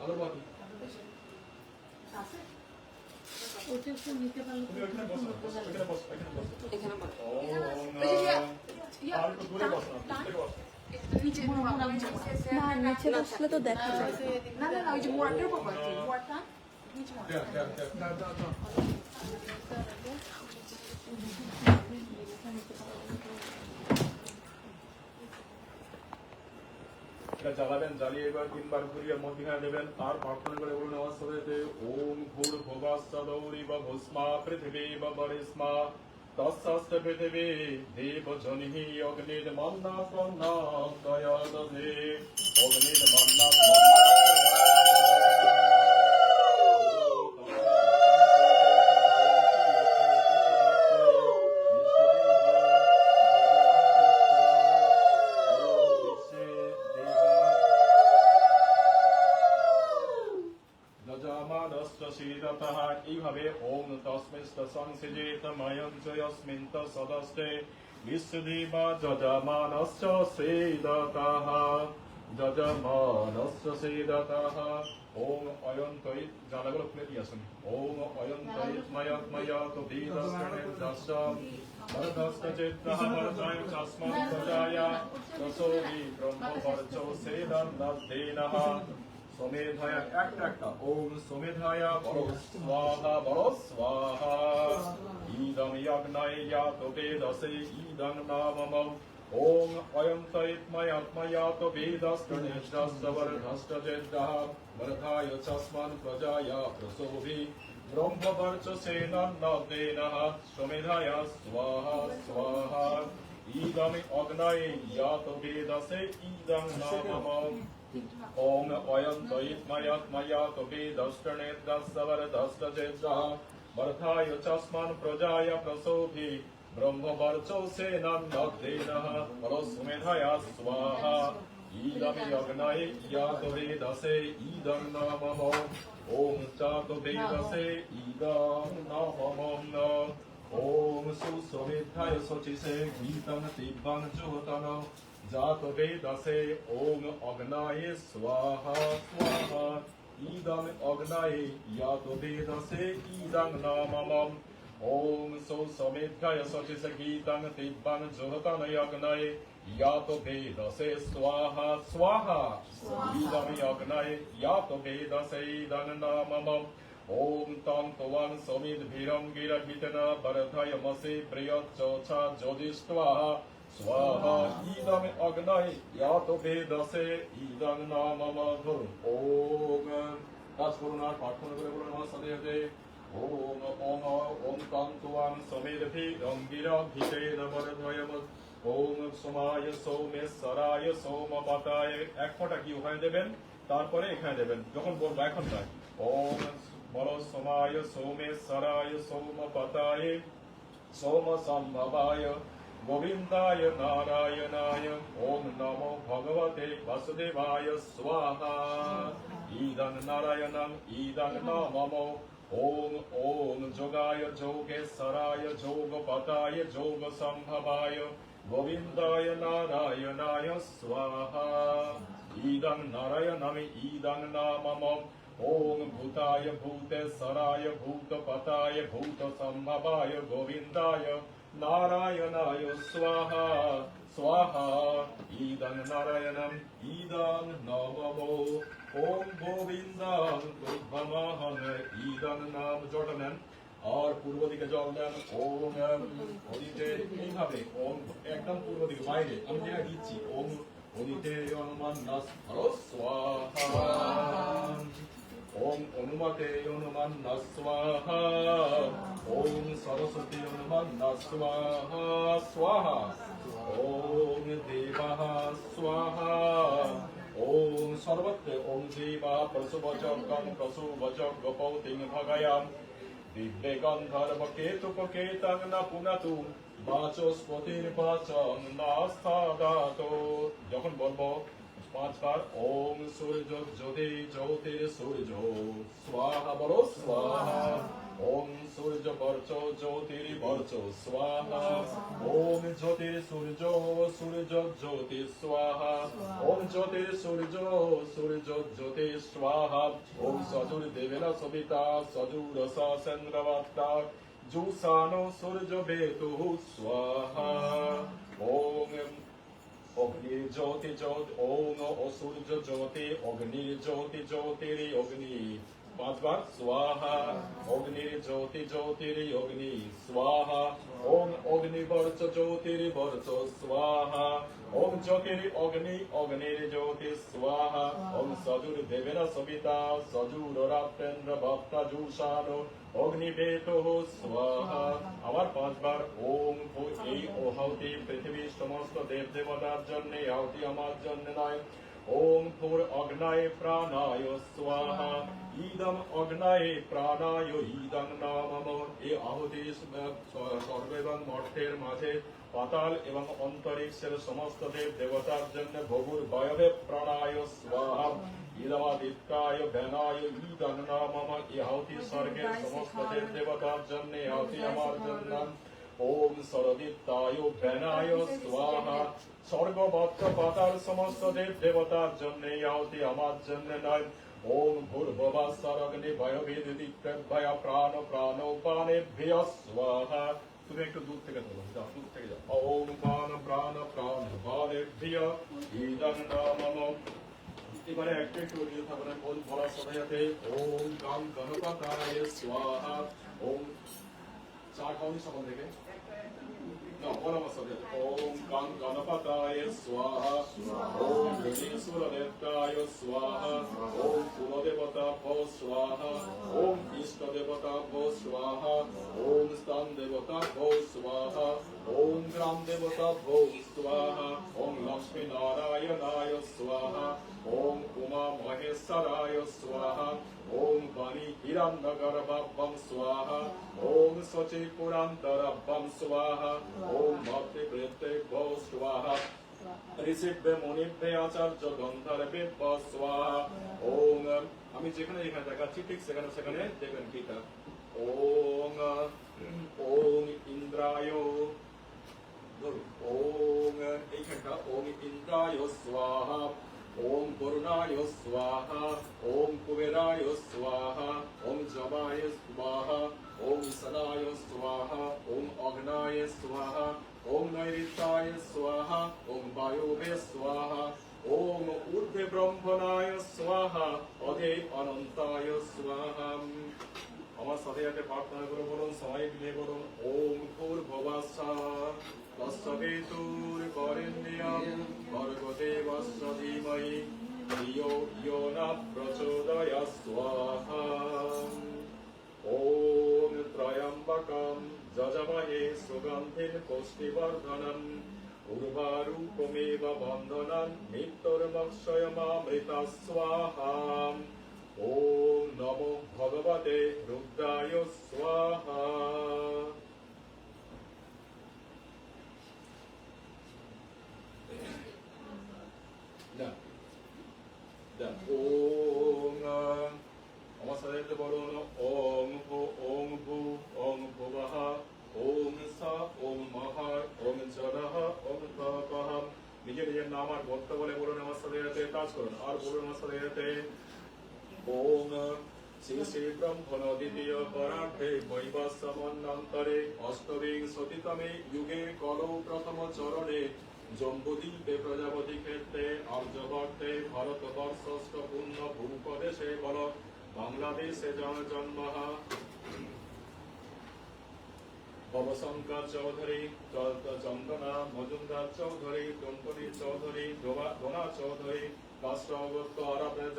আগরবাতি ওটা একটু নিতে পারলে তুমি ওখানে বসো, এখানে বসো, এখানে বসো। এখানে বসো। আর একটু দূরে বসো না, দূরে বসো। না নিচে বসলে তো দেখা যায় না না না, ওই যে মোড়াটার উপর বসো, মোড়াটা নিচে মোড়া। এটা জ্বালাবেন, জ্বালিয়ে এবার 3 বার ঘুরিয়ে মধ্যখানে দেবেন। আর প্রার্থনা করে বলুন আমার সাথে, ওম ভূর্ভুবঃ পৃথিবী বরিস্মা তস্যস্তে পৃথিবী দেবজনিঃ অগ্নির্মন্নাৎমন্নাৎ-দয়াদধে এইভাবে ওম তস্মিস্ত সংসিজেত ময়ং চ যস্মিন তসদস্তে বিশ্বদেবা যজমানস্য সেদতঃ যজমানস্য সেদতঃ ওম অয়ন্তৈ জানাগুলো খুলে দিয়ে আসুন। ওম অয়ন্তৈ ময়ৎময়াত বেদস্কণের্দশম বরদস্কচিত্তঃ বরদায় তস্মাৎ প্রজায় তসোহি ব্রহ্মবর্চো সেদন্নদ্দেনঃ সোমেধায় একটা ওম সোমেধায় বরো স্বাহা ইদং যজ্ঞায় ইয়াতো বেদসে ইদং নামম ওম অয়ং তৈত্ময়াত্ময়াত বেদস্কণেষ্টবরধষ্টজেদ্দঃ বরধায় তস্মাৎ প্রজায় প্রসোভি ব্রহ্মবর্চসেনন্নদ্দেনঃ সোমেধায় স্বাহা ইদং অগ্নয়ে ইয়াতো বেদসে ইদং নামম ওম অয়ং তৈত্ময়াত্ময়াত বেদস্কণেষ্টবরধষ্টজেদ্দঃ বরধায় তস্মাৎ প্রজায় প্রসোভি ব্রহ্মবর্চসেনন্নদ্দেনঃ পরস্মেধায় স্বাহা ইদং যজ্ঞায় ইয়াতো বেদসে ইদং নামম ওম চাতো বেদসে ইদং নামম ওম সুসমেধায় শচিষে গীতং তিব্বং জোতন জাতো বেদসে ওম অগ্নায়ে স্বাহা স্বাহা ইদং অগ্নায়ে ইয়াতো বেদসে ইদং নামম ওম সুসমেধায় শচিষে গীতং তিব্বং জোতন যজ্ঞায়ে ইয়াতো বেদসে স্বাহা স্বাহা ইদং যজ্ঞায়ে ইয়াতো বেদসে ইদং নামম ওম তং তওয়াং সমিদ্ভিরং গিরহিতন বরধয়মসি প্রিয়চ্চোছা জ্যোতিষ্ঠা স্বাহা ইদং অগ্নয়ে ইয়াতো বেদসে ইদং নামম ওম কাজ করুন আর প্রার্থনা করে বলুন আমার সাথে ওম ওম ওম তং তওয়াং সমিদ্ভিরং গিরহিতেন বরধয়মসি ওম সোমায় সৌমেশ্বরায় সোমপতায় এক ফোঁটা কি ওখানে দেবেন, তারপরে এখানে দেবেন যখন বলবো, এখন নয়। ওম বলো সোমায় সৌমেশ্বরায় সোমপতায় সোম সম্ভবায় গোবিন্দায় নারায়ণায় ওম নমো ভগবতে বাসুদেবায় স্বাহা ইদং নারায়ণং ইদং নামম ওম ওম যোগায় যোগেশ্বরায় যোগপতায় যোগ সম্ভবায় গোবিন্দায় নারায়ণায় স্বাহা ইদং নারায়ণং ইদং নামম ওম ভূতায় ভূতেশ্বরায় ভূতপতায় ভূত সম্ভবায় গোবিন্দায় নারায়ণায় স্বাহা স্বাহা ইদং নারায়ণং ইদং নমম ওম গোবিন্দং তুভ্যমহং ইদং নাম জটা নেন আর পূর্ব দিকে জল দেন। ওম ওদিকে এইভাবে ওম একদম পূর্ব দিকে বাইরে আমি যেটা দিচ্ছি ওম ওদিতে অনুমান্নাস স্বাহা ওম অনুমতে অনুমান্নাস স্বাহা ওম সরস্বতী অনুমান্নাস স্বাহা স্বাহা ওম দেবঃ স্বাহা ওম সর্বত্র ওম দেবা প্রসুবচক্রং প্রসুবচক্রপৌতিং ভগয়াম দিব্যে গন্ধর্বকেতুপকেতং ন পুনতু বাচস্পতির বাচং নাস্তাদাতো। যখন বলবো 5 বার ওম সূর্য জ্যোতি জ্যোতির সূর্য স্বাহা বলো স্বাহা ওম সূর্য বর্চ জ্যোতির্বর্চ স্বাহা ওম জ্যোতির সূর্য সূর্য জ্যোতি স্বাহা ওম জ্যোতির সূর্য সূর্য জ্যোতি স্বাহা ওম সজুর্দেবেন সবিতা সজুরসা চন্দ্রবত্তা জুসানো সূর্য বেতু স্বাহা ওম অগ্নি জ্যোতি জ্যোতি ওম অসূর্য জ্যোতি অগ্নি জ্যোতি জ্যোতির অগ্নি পাঁচবার স্বাহা অগ্নি জ্যোতি জ্যোতির অগ্নি স্বাহা ওম অগ্নি বর্চ জ্যোতির বর্চ স্বাহা ওম জ্যোতির অগ্নি অগ্নির জ্যোতি স্বাহা ওম সজুর দেবেন সবিতা সজুর রাত্রেন্দ্র ভক্তা জুষানো অগ্নিবেতো স্বাহা আবার পাঁচবার ওম এই আহুতি পৃথিবীর সমস্ত দেব দেবতার জন্য আহুতি আমার জন্য নয় ওম ভূর অগ্নায় প্রাণায় স্বাহা ইদম অগ্নায় প্রাণায় ইদং নামম এই আহুতি স্বর্গ এবং মর্তের মাঝে পাতাল এবং অন্তরিক্ষের সমস্ত দেব দেবতার জন্য ভগুর বায়বে প্রাণায় স্বাহা ইদমাদিত্যায় বেনায় ইদং নামম এই আহুতি স্বর্গের সমস্ত দেব দেবতার জন্য আহুতি আমার জন্য ওম সরদিত্যায় বেনায় স্বাহা স্বর্গবত্ত পাতাল সমস্ত দেব দেবতার জন্য আহুতি আমার জন্য নয় ওম ভূর্ভুবঃ স্বর্গনি ভয়বিদিত্যভয় প্রাণ প্রাণোপানেভ্যঃ স্বাহা তুমি একটু দূর থেকে বলো যাও দূর থেকে যাও ওম প্রাণ প্রাণ প্রাণোপানেভ্যঃ ইদং নামম এবারে একটা একটু বলিয়ে থাকবেন বলার সাথে সাথে ওম গাং গণপতায় স্বাহা ওম চা খাওনি সকাল থেকে না বলা আমার সাথে ওম গাং গণপতায় স্বাহা ওম গণেশ্বরদেবতায় স্বাহা ওম কুলদেবতা ভো স্বাহা ওম ইষ্টদেবতা ভো স্বাহা ওম স্থান দেবতা ভো স্বাহা ওম গ্রাম দেবতা ভো স্বাহা ওম লক্ষ্মী নারায়ণায় স্বাহা ওম উমা মহেশ্বরায় স্বাহা ওম বাণী হিরণ্যগর্ভবং স্বাহা ওম সচি পুরান্তরবং স্বাহা ওম ভক্তি বৃত্তে ভো স্বাহা ঋষিভ্যে মণিভ্যে আচার্য গন্ধর্বে স্বাহা ওম আমি যেখানে যেখানে দেখাচ্ছি ঠিক সেখানে সেখানে দেখবেন ঠিকঠাক ওম ওম ইন্দ্রায় ওম এইখানটা ওম ইন্দ্রায় স্বাহা ওম বরুণায় স্বাহা ওম কুবেরায় স্বাহা ওম জবায় স্বাহা ওম সদায় স্বাহা ওম অগ্নায় স্বাহা ওম নৈরিত্যায় স্বাহা ওম বায়ুবে স্বাহা ওম ঊর্ধ্বে ব্রহ্মণায় স্বাহা অধে অনন্তায় স্বাহা আমার সাথে সাথে প্রার্থনা করে বলুন সবাই মিলে বলুন ওম ভূর্ভুবস্সঃ তস্সবিতুর বরেণ্যং ভর্গো দেবস্য ধীমহি ধিয়ো ইয়ো নঃ প্রচোদয়াৎ স্বাহা ওম ত্রয়ম্বকং যজামহে সুগন্ধিং পুষ্টিবর্ধনং উর্বারুকমেব বন্ধনং মৃত্যুর্মক্ষয়মামৃতা স্বাহা ওম নমো ভগবতে রুদ্রায় স্বাহা ওম আমার সাথে বলুন ওম ভূ ওম ভূ ওম ভুবঃ ওম সা ওম মহা ওম জলঃ ওম তপঃ নিজের নিজের নাম আর গোত্র বলে বলুন আমার সাথে কাজ করুন আর বলুন আমার সাথে ওম শ্রী শ্রী ব্রহ্মণ দ্বিতীয় পরার্ধে বৈবস্বমন্বন্তরে অষ্টবিংশতিতমে যুগে কলৌ প্রথম চরণে জম্বুদ্বীপে প্রজাপতি ক্ষেত্রে আর্যবর্তে ভারতবর্ষস্থ পূর্ণ ভূপ্রদেশে বল বাংলাদেশে জন্ম ভবশঙ্কর চৌধুরী চন্দনা মজুমদার চৌধুরী টুনটুনি চৌধুরী ডোনা চৌধুরী রাষ্ট্রভুক্ত আর আপনারা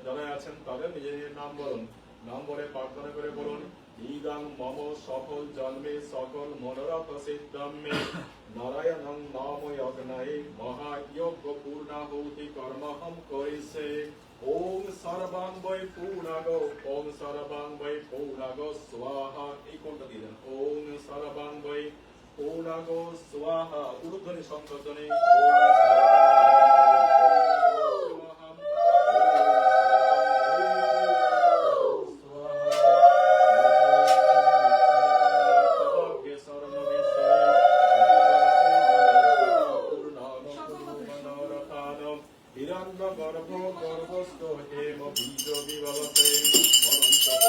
যারা আছেন তাদের নিজের নাম বলুন নাম বলে প্রার্থনা করে বলুন ইদং মম সফল জন্মে সকল মনোরথ সিদ্ধমে নারায়ণং নাম যজ্ঞায় মহাযজ্ঞ পূর্ণাহুতি কর্মহম করিছে ওম সর্বাং বৈ পূর্ণাগ ওম সর্বাং বৈ পূর্ণাগ স্বাহা এই কোনটা দিলেন ওম সর্বাং বৈ পূর্ণাগ স্বাহা উর্ধ্বনি সংকোচনে ভবতে পরম তপ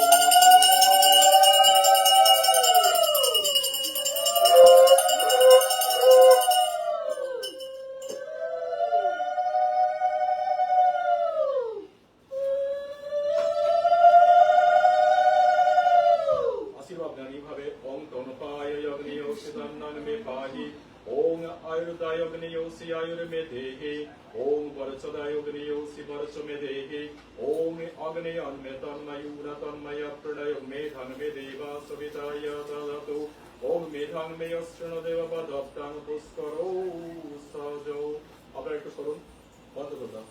आशीर्वाद ज्ञानी भावे ओम तोनपाय यज्ञयोसिदान्नान में पाहि ओम आयुर्दाय यज्ञयोसि आयुर में देहि ओम वर्चदाय यज्ञयोसि वर्च में देहि ओम अग्नेयन में तन्मयूर तन्मय प्रणय में धन में देवा सविताय ददतु ओम मेधान में यश्रण देव पदप्तान पुष्करो सजो। আপনারা একটু করুন বন্ধ করলাম।